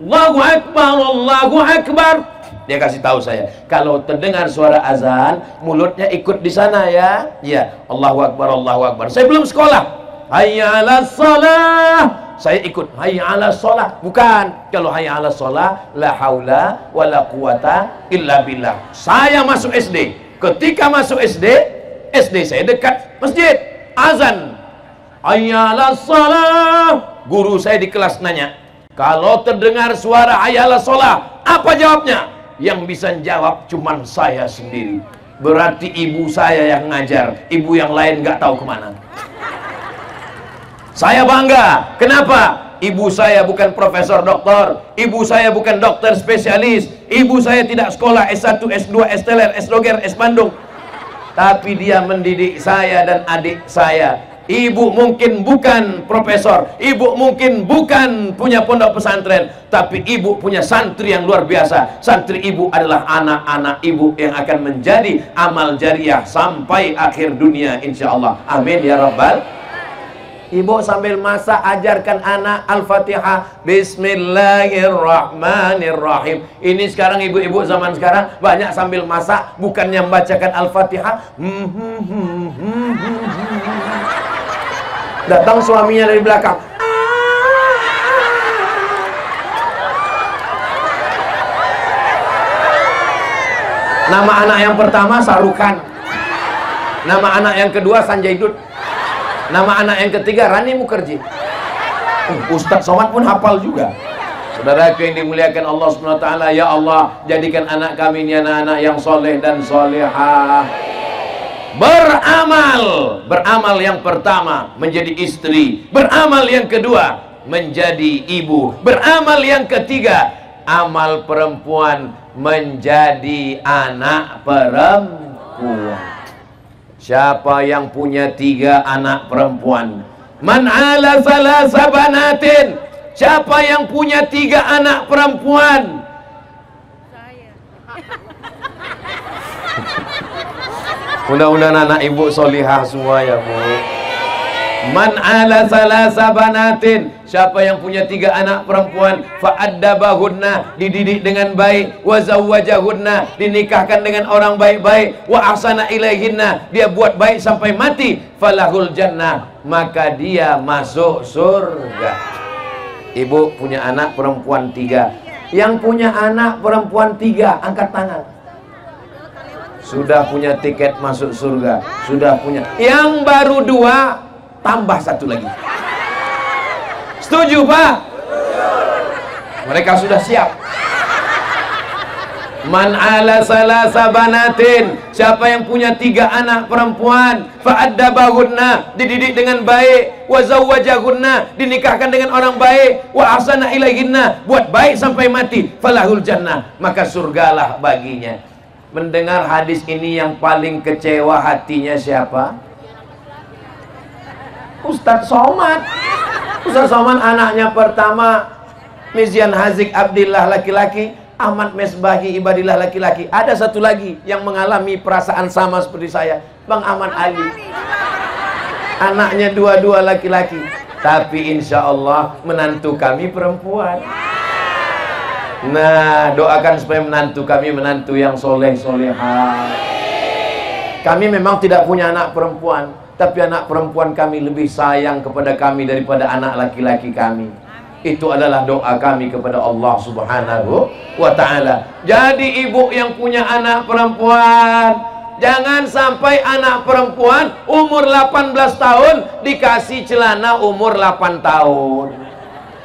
Allahu Akbar, Allahu Akbar. Dia kasih tahu saya, kalau terdengar suara azan, mulutnya ikut di sana ya. Ya, Allahu Akbar, Allahu Akbar. Saya belum sekolah. Hayya 'alas shalah. Saya ikut hayya 'alas shalah. Bukan. Kalau hayya 'alas shalah, la haula wala quwata illa billah. Saya masuk SD. Ketika masuk SD saya dekat masjid. Azan. Hayya 'alas shalah. Guru saya di kelas nanya, kalau terdengar suara hayya 'alas shalah, apa jawabnya? Yang bisa jawab cuman saya sendiri. Berarti ibu saya yang ngajar, ibu yang lain nggak tahu kemana. Saya bangga. Kenapa? Ibu saya bukan profesor doktor, ibu saya bukan dokter spesialis, ibu saya tidak sekolah S1, S2, S-Teler, S-Doger, S-Bandung, tapi dia mendidik saya dan adik saya. Ibu mungkin bukan profesor, ibu mungkin bukan punya pondok pesantren, tapi ibu punya santri yang luar biasa. Santri ibu adalah anak-anak ibu yang akan menjadi amal jariah sampai akhir dunia, insya Allah. Amin ya rabbal. Ibu sambil masak ajarkan anak Al-Fatihah, Bismillahirrahmanirrahim. Ini sekarang ibu-ibu zaman sekarang banyak sambil masak bukannya membacakan Al-Fatihah. Datang suaminya dari belakang. Nama anak yang pertama Sarukan. Nama anak yang kedua Sanjay Dutt. Nama anak yang ketiga Rani Mukherjee. Ustadz Somad pun hafal juga. Saudaraku yang dimuliakan Allah Subhanahu wa taala, ya Allah, jadikan anak kami ini anak-anak yang soleh dan solehah. Beramal yang pertama menjadi istri, beramal yang kedua menjadi ibu, beramal yang ketiga amal perempuan menjadi anak perempuan. Siapa yang punya 3 anak perempuan? Man ala salasa banatin. Siapa yang punya 3 anak perempuan? Saya. Mudah-mudahan anak ibu solihah semua ya bu. Man ala salasa banatin. Siapa yang punya 3 anak perempuan, fa'addabahunna, dididik dengan baik, wa zawwajahunna, dinikahkan dengan orang baik-baik, wa ahsana ilaihinna, dia buat baik sampai mati, falahul jannah, maka dia masuk surga. Ibu punya anak perempuan 3. Yang punya anak perempuan 3 angkat tangan. Sudah punya tiket masuk surga. Sudah punya. Yang baru 2 tambah 1 lagi. Setuju Pak? Mereka sudah siap. Man ala salasa banatin. Siapa yang punya 3 anak perempuan, fa'addabahunna, dididik dengan baik, wa zawwajahunna, dinikahkan dengan orang baik, wa ahsana ilaihinna, buat baik sampai mati, falahul jannah, maka surgalah baginya. Mendengar hadis ini yang paling kecewa hatinya siapa? Ustadz Somad. Ustadz Somad anaknya pertama Mizian Hazik Abdillah laki-laki, Ahmad Mesbahi Ibadillah laki-laki. Ada satu lagi yang mengalami perasaan sama seperti saya, Bang Ahmad Ali. Anaknya 2 laki-laki. Tapi insya Allah menantu kami perempuan. Nah, doakan supaya menantu kami menantu yang soleh solehah. Kami memang tidak punya anak perempuan, tapi anak perempuan kami lebih sayang kepada kami daripada anak laki-laki kami. Itu adalah doa kami kepada Allah Subhanahu wa ta'ala. Jadi ibu yang punya anak perempuan, jangan sampai anak perempuan umur 18 tahun dikasih celana umur 8 tahun.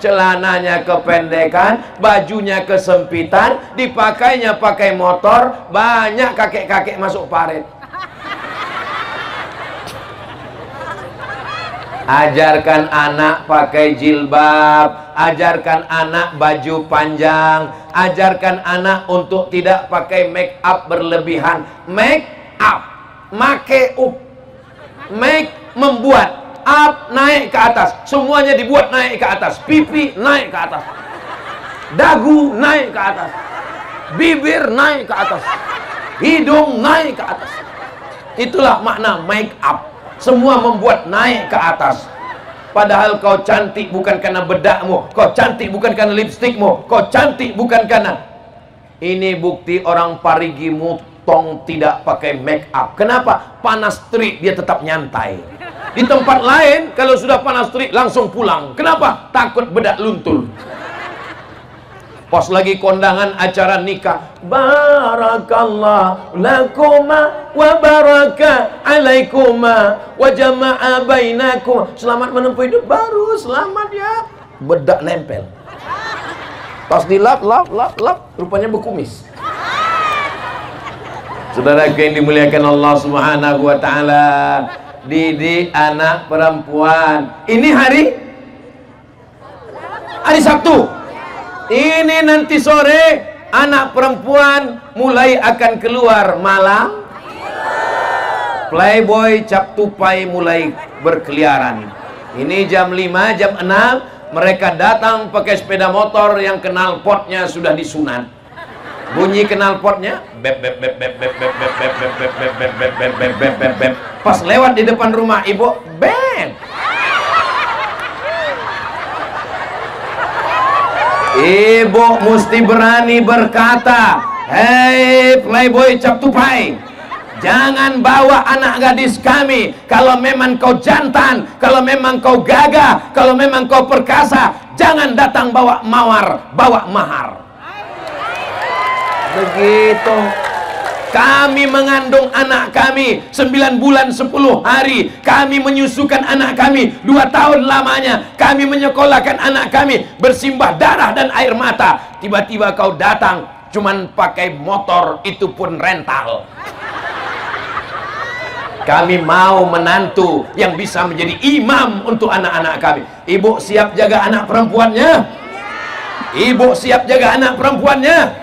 Celananya kependekan, bajunya kesempitan, dipakainya pakai motor, banyak kakek-kakek masuk paret. Ajarkan anak pakai jilbab, ajarkan anak baju panjang, ajarkan anak untuk tidak pakai make up berlebihan. Make up, make up, make membuat, up naik ke atas, semuanya dibuat naik ke atas, pipi naik ke atas, dagu naik ke atas, bibir naik ke atas, hidung naik ke atas. Itulah makna make up. Semua membuat naik ke atas. Padahal kau cantik bukan karena bedakmu, kau cantik bukan karena lipstikmu, kau cantik bukan karena. Ini bukti orang Parigi Mutong tidak pakai make up. Kenapa? Panas terik dia tetap nyantai. Di tempat lain kalau sudah panas terik langsung pulang. Kenapa? Takut bedak luntur. Pas lagi kondangan acara nikah, barakallah lakuma wa baraka alaikuma wa jama'a bainakum. Selamat menempuh hidup baru, selamat ya. Bedak nempel. Pas dilap, lap, rupanya berkumis. Saudara yang dimuliakan Allah Subhanahu wa ta'ala, didik anak perempuan. Ini hari Sabtu. Ini nanti sore anak perempuan mulai akan keluar malam. Playboy cap tupai mulai berkeliaran. Ini jam 5, jam 6 mereka datang pakai sepeda motor yang knalpotnya sudah disunat. Bunyi knalpotnya bep bep bep bep bep bep bep bep bep bep bep bep bep bep bep bep bep bep. Pas lewat di depan rumah ibu, bep. Ibu mesti berani berkata, hei playboy cap tupai, jangan bawa anak gadis kami. Kalau memang kau jantan, kalau memang kau gagah, kalau memang kau perkasa, jangan datang bawa mawar, bawa mahar. Begitu. Kami mengandung anak kami 9 bulan 10 hari. Kami menyusukan anak kami 2 tahun lamanya. Kami menyekolahkan anak kami bersimbah darah dan air mata. Tiba-tiba kau datang cuman pakai motor, itu pun rental. Kami mau menantu yang bisa menjadi imam untuk anak-anak kami. Ibu siap jaga anak perempuannya? Ibu siap jaga anak perempuannya?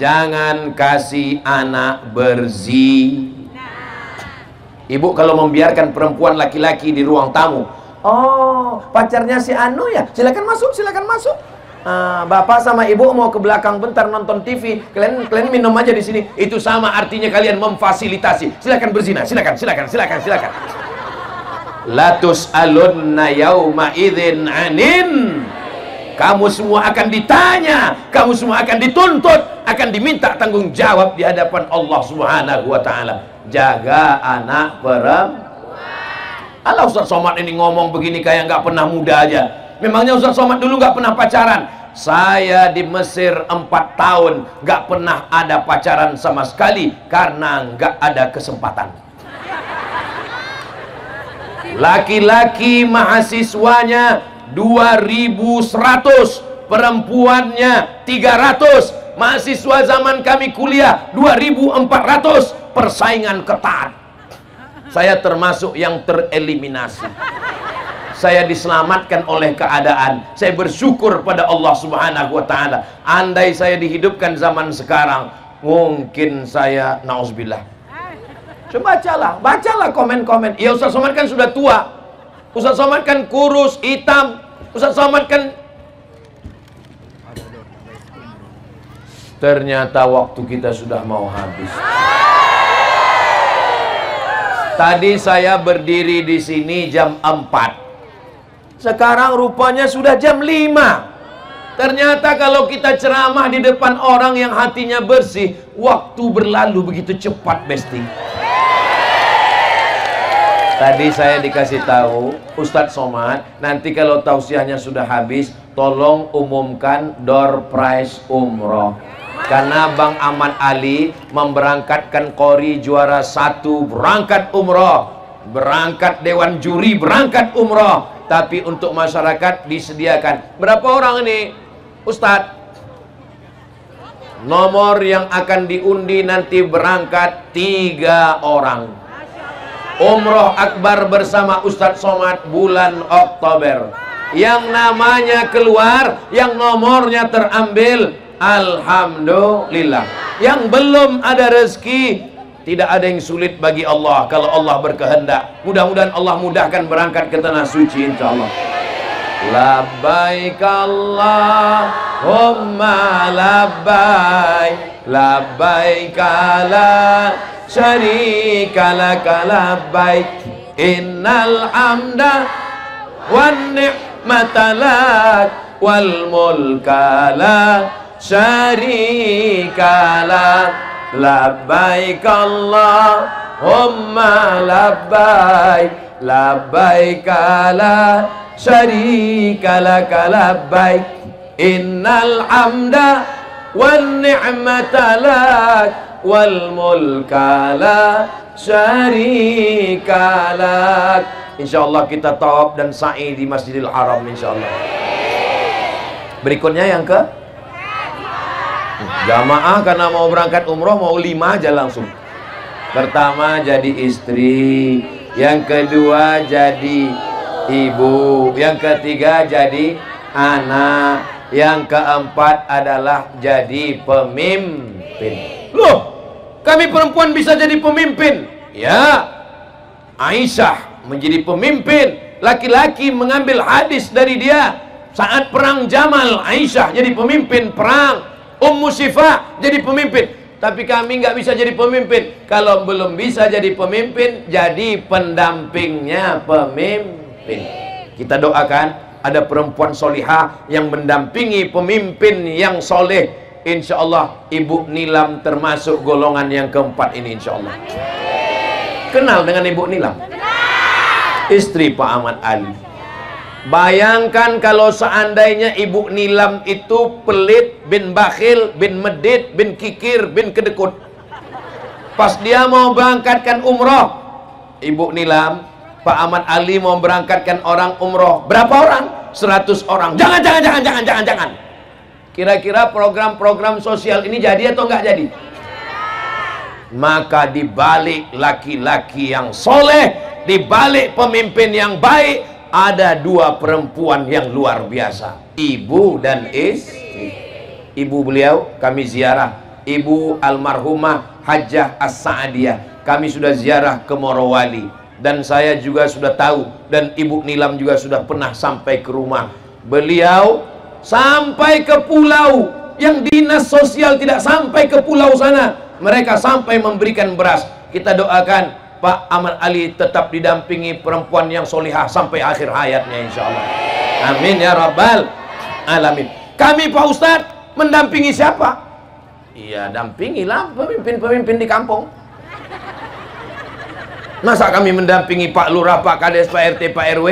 Jangan kasih anak berzina. Ibu kalau membiarkan perempuan laki-laki di ruang tamu, oh pacarnya si Anu ya, silakan masuk, silakan masuk. Bapak sama ibu mau ke belakang bentar nonton TV, kalian minum aja di sini. Itu sama artinya kalian memfasilitasi. Silakan berzina, silakan. Latus alunna yauma idzin anin. Kamu semua akan ditanya, kamu semua akan dituntut, akan diminta tanggung jawab di hadapan Allah Subhanahu wa ta'ala. Jaga anak perempuan. Alah Ustaz Somad ini ngomong begini kayak nggak pernah muda aja. Memangnya Ustaz Somad dulu nggak pernah pacaran? Saya di Mesir 4 tahun nggak pernah ada pacaran sama sekali karena nggak ada kesempatan. Laki-laki mahasiswanya 2.100, perempuannya 300. Mahasiswa zaman kami kuliah 2.400. Persaingan ketat. Saya termasuk yang tereliminasi. Saya diselamatkan oleh keadaan. Saya bersyukur pada Allah Subhanahu wa ta'ala. Andai saya dihidupkan zaman sekarang, mungkin saya nauzubillah. Coba bacalah komen-komen. Ya Ustaz Somad kan sudah tua, Ustaz Somad kan kurus, hitam, Ustaz Somad kan. Ternyata waktu kita sudah mau habis. Tadi saya berdiri di sini jam 4. Sekarang rupanya sudah jam 5. Ternyata kalau kita ceramah di depan orang yang hatinya bersih, waktu berlalu begitu cepat, Besti. Tadi saya dikasih tahu Ustadz Somad, nanti kalau tausiahnya sudah habis, tolong umumkan door prize umroh. Karena Bang Ahmad Ali memberangkatkan Qori juara 1 berangkat umroh, berangkat dewan juri berangkat umroh, tapi untuk masyarakat disediakan berapa orang ini Ustadz? Nomor yang akan diundi nanti berangkat 3 orang. Umroh akbar bersama Ustadz Somad bulan Oktober. Yang namanya keluar, yang nomornya terambil, alhamdulillah. Yang belum ada rezeki, tidak ada yang sulit bagi Allah kalau Allah berkehendak. Mudah-mudahan Allah mudahkan berangkat ke tanah suci insyaallah. Labbaik Allahumma labbaik, labbaik la syarika laka labbaik, innal hamda wan ni'mata lak wal mulka la syarika lak, labbaik Allahumma labbaik, labbaik la syarika laka labbaik, innal hamda wan ni'mata lak wal mulka la syarika lak. Insyaallah kita tawaf dan sa'i di Masjidil Haram insyaallah. Berikutnya yang ke jamaah, karena mau berangkat umroh mau 5 aja langsung. Pertama jadi istri, yang kedua jadi ibu, yang ketiga jadi anak, yang keempat adalah jadi pemimpin. Loh, kami perempuan bisa jadi pemimpin? Ya, Aisyah menjadi pemimpin. Laki-laki mengambil hadis dari dia saat perang Jamal. Aisyah jadi pemimpin perang. Ummu Syifa jadi pemimpin. Tapi kami nggak bisa jadi pemimpin. Kalau belum bisa jadi pemimpin, jadi pendampingnya pemimpin. Kita doakan ada perempuan solihah yang mendampingi pemimpin yang soleh. Insya Allah Ibu Nilam termasuk golongan yang keempat ini insya Allah. Kenal dengan Ibu Nilam? Istri Pak Ahmad Ali. Bayangkan kalau seandainya Ibu Nilam itu pelit, bin bakhil, bin medit, bin kikir, bin kedekut. Pas dia mau berangkatkan umroh, Ibu Nilam, Pak Ahmad Ali mau berangkatkan orang umroh. Berapa orang? 100 orang. Jangan. Kira-kira program-program sosial ini jadi atau enggak jadi? Maka dibalik laki-laki yang soleh, dibalik pemimpin yang baik, ada 2 perempuan yang luar biasa, ibu dan istri. Ibu beliau kami ziarah, Ibu almarhumah Hajjah As-Sa'adiyah. Kami sudah ziarah ke Morowali, dan saya juga sudah tahu, dan Ibu Nilam juga sudah pernah sampai ke rumah beliau, sampai ke pulau yang dinas sosial tidak sampai ke pulau sana. Mereka sampai memberikan beras. Kita doakan Pak Ahmad Ali tetap didampingi perempuan yang solihah sampai akhir hayatnya insyaallah. Amin ya rabbal alamin. Kami Pak Ustadz mendampingi siapa? Iya, dampingilah pemimpin-pemimpin di kampung. Masa kami mendampingi Pak Lurah, Pak Kades, Pak RT, Pak RW?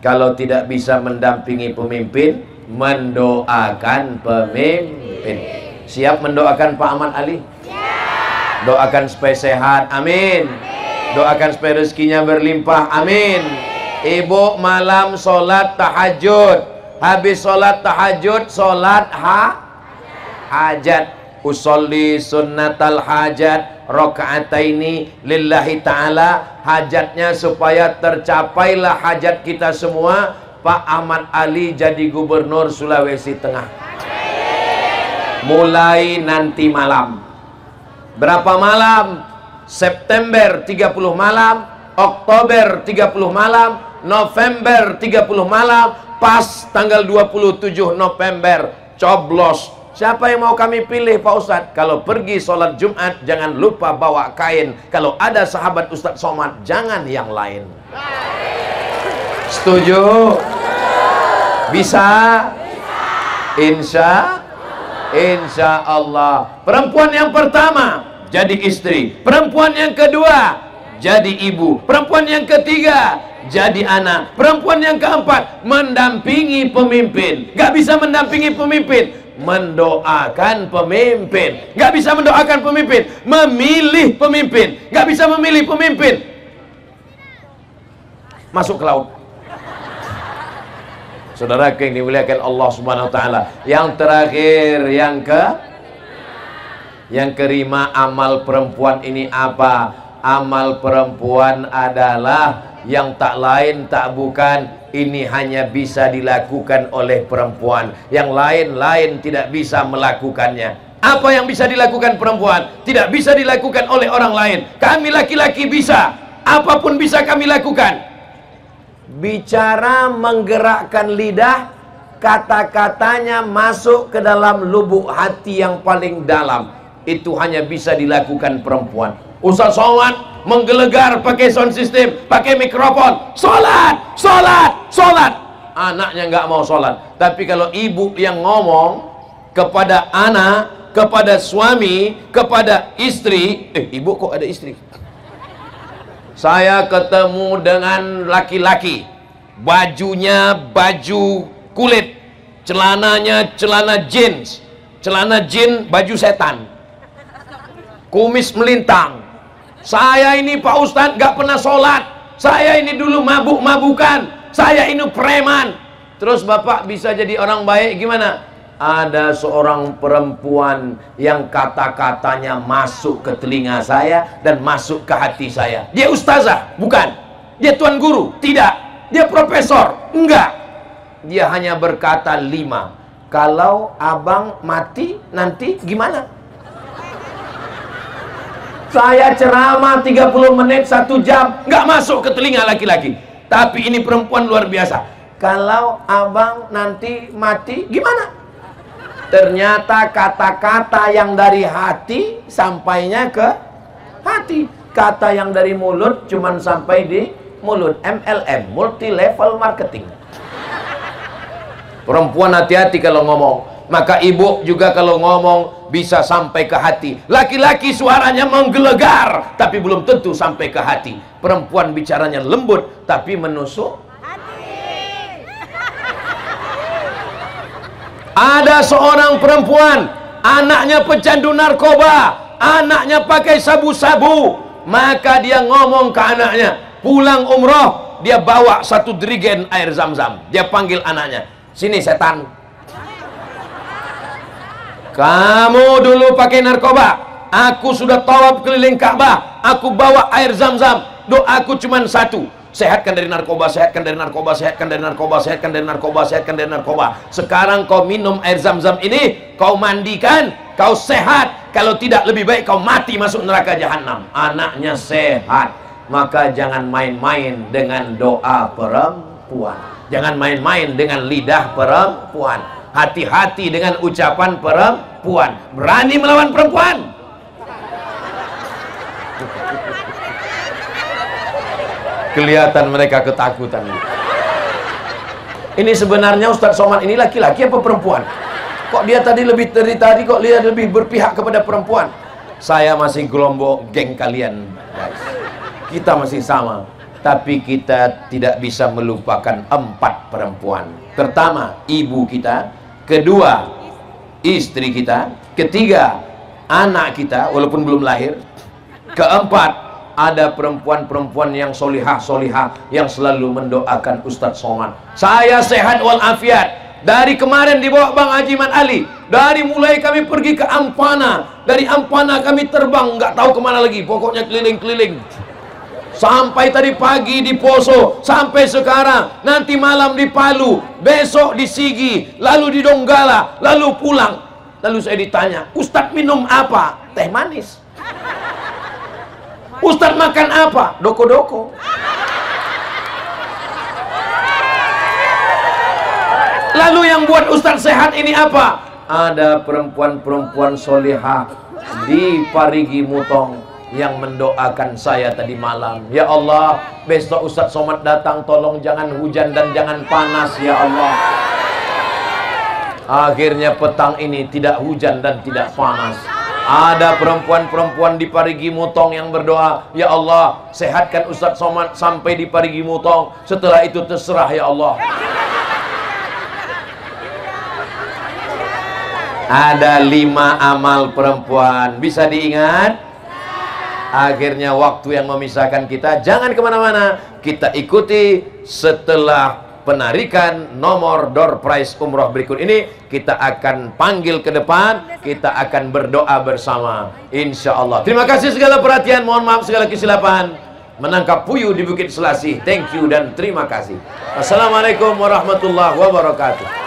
Kalau tidak bisa mendampingi pemimpin, mendoakan pemimpin. Siap mendoakan Pak Ahmad Ali? Doakan supaya sehat, amin. Doakan supaya rezekinya berlimpah, amin. Ibu malam sholat tahajud, habis sholat tahajud sholat hajat. Usolli sunnatal hajat rakaataini lillahi ta'ala. Hajatnya supaya tercapailah hajat kita semua, Pak Ahmad Ali jadi gubernur Sulawesi Tengah. Mulai nanti malam. Berapa malam? September 30 malam, Oktober 30 malam, November 30 malam, pas tanggal 27 November coblos. Siapa yang mau kami pilih Pak Ustadz? Kalau pergi sholat Jumat jangan lupa bawa kain. Kalau ada sahabat Ustadz Somad jangan yang lain. Setuju? Bisa? Insya Allah. Perempuan yang pertama jadi istri, perempuan yang kedua jadi ibu, perempuan yang ketiga jadi anak, perempuan yang keempat mendampingi pemimpin. Gak bisa mendampingi pemimpin, mendoakan pemimpin. Gak bisa mendoakan pemimpin, memilih pemimpin. Gak bisa memilih pemimpin, masuk ke laut. Saudara yang dimuliakan Allah Subhanahu wa taala. Yang terakhir, yang kelima, amal perempuan ini apa? Amal perempuan adalah yang tak lain tak bukan, ini hanya bisa dilakukan oleh perempuan. Yang lain-lain tidak bisa melakukannya. Apa yang bisa dilakukan perempuan tidak bisa dilakukan oleh orang lain. Kami laki-laki bisa, apapun bisa kami lakukan. Bicara, menggerakkan lidah, kata-katanya masuk ke dalam lubuk hati yang paling dalam, itu hanya bisa dilakukan perempuan. Ustaz Somad menggelegar pakai sound system, pakai mikrofon, sholat, sholat, sholat. Anaknya nggak mau sholat. Tapi kalau ibu yang ngomong kepada anak, kepada suami, kepada istri, ibu kok ada istri? Saya ketemu dengan laki-laki, bajunya baju kulit, celananya celana jeans, baju setan, kumis melintang. Saya ini Pak Ustadz gak pernah sholat, saya ini dulu mabuk-mabukan, saya ini preman. Terus Bapak bisa jadi orang baik gimana? Ada seorang perempuan yang kata-katanya masuk ke telinga saya dan masuk ke hati saya. Dia ustazah? Bukan. Dia tuan guru? Tidak. Dia profesor? Enggak. Dia hanya berkata 5. Kalau abang mati nanti gimana? Saya ceramah 30 menit 1 jam, nggak masuk ke telinga laki-laki. Tapi ini perempuan luar biasa. Kalau abang nanti mati gimana? Ternyata kata-kata yang dari hati sampainya ke hati. Kata yang dari mulut cuman sampai di mulut. MLM, multi level marketing. Perempuan hati-hati kalau ngomong. Maka ibu juga kalau ngomong bisa sampai ke hati. Laki-laki suaranya menggelegar tapi belum tentu sampai ke hati. Perempuan bicaranya lembut tapi menusuk. Ada seorang perempuan, anaknya pecandu narkoba, anaknya pakai sabu-sabu. Maka dia ngomong ke anaknya, pulang umroh, dia bawa 1 jerigen air zam-zam. Dia panggil anaknya, sini setan, kamu dulu pakai narkoba, aku sudah tawaf keliling Ka'bah, aku bawa air zam-zam, doaku cuma 1, sehatkan dari narkoba, sehatkan dari narkoba, sehatkan dari narkoba, sehatkan dari narkoba, sehatkan dari narkoba. Sekarang kau minum air zam-zam ini, kau mandikan, kau sehat. Kalau tidak lebih baik kau mati masuk neraka jahanam. Anaknya sehat. Maka jangan main-main dengan doa perempuan. Jangan main-main dengan lidah perempuan. Hati-hati dengan ucapan perempuan. Berani melawan perempuan. Kelihatan mereka ketakutan. Ini sebenarnya Ustadz Somad ini laki-laki apa perempuan? Kok dia tadi lebih dari tadi kok dia lebih berpihak kepada perempuan? Saya masih gelombang geng kalian, guys. Kita masih sama, tapi kita tidak bisa melupakan 4 perempuan. Pertama, ibu kita. Kedua, istri kita. Ketiga, anak kita walaupun belum lahir. Keempat, ada perempuan-perempuan yang solihah-solihah yang selalu mendoakan Ustadz Somad. Saya sehat walafiat. Dari kemarin dibawa Bang Hajiman Ali. Dari mulai kami pergi ke Ampana, dari Ampana kami terbang nggak tahu kemana lagi. Pokoknya keliling-keliling. Sampai tadi pagi di Poso, sampai sekarang, nanti malam di Palu, besok di Sigi, lalu di Donggala, lalu pulang. Lalu saya ditanya, Ustadz minum apa? Teh manis. Ustadz makan apa? Doko-doko. Lalu yang buat Ustadz sehat ini apa? Ada perempuan-perempuan solihah di Parigi Mutong yang mendoakan saya tadi malam. Ya Allah, besok Ustadz Somad datang, tolong jangan hujan dan jangan panas ya Allah. Akhirnya petang ini tidak hujan dan tidak panas. Ada perempuan-perempuan di Parigi Mutong yang berdoa, ya Allah, sehatkan Ustadz Somad sampai di Parigi Mutong. Setelah itu terserah ya Allah. Ada 5 amal perempuan, bisa diingat? Akhirnya waktu yang memisahkan kita, jangan kemana-mana. Kita ikuti setelah penarikan nomor door prize umroh berikut ini. Kita akan panggil ke depan, kita akan berdoa bersama, insya Allah. Terima kasih segala perhatian, mohon maaf segala kesilapan. Menangkap puyuh di Bukit Selasih. Thank you dan terima kasih. Assalamualaikum warahmatullahi wabarakatuh.